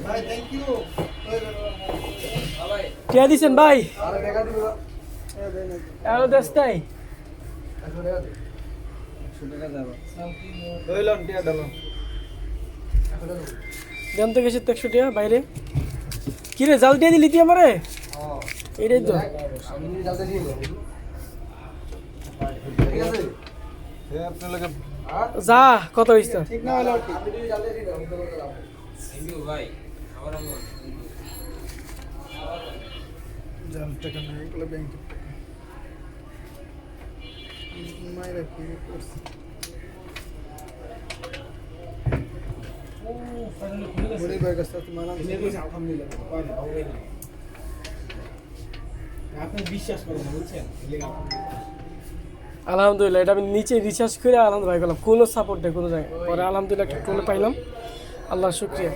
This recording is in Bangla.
ভাই থ্যাংক ইউ। টিয়া দিছেন ভাই? আরে টাকা দিব। আরো দেশটাই হইলাম টিয়া দিলাম। দেন তো গেছে 100 টিয়া বাইরে। কি রে জাল দিয়ে দিলি তুই আমারে? হ্যাঁ এটাই তো। আমি যাতে দিয়ে দেব। ঠিক আছে এ আপনার লাগে যা কত হইছে? ঠিক না হলো ঠিক আমি যাতে দিয়ে দেব। থ্যাংক ইউ ভাই আবার আমি জাল টাকা নাই এগুলো ব্যাংকে মাইরা কি করছে বড়ি ভাই কাছে তোমার নাম আলহামদুলিল্লাহ আপনি বিশ্বাস করেন না বুঝছেন আলহামদুলিল্লাহ এটা আমি নিচে রিচার্জ করে আলহামদুলিল্লাহ ভাই করলাম কোনো সাপোর্ট নেই কোনো জায়গায় পরে আলহামদুলিল্লাহ একটা টোলে পাইলাম আল্লাহর শুকরিয়া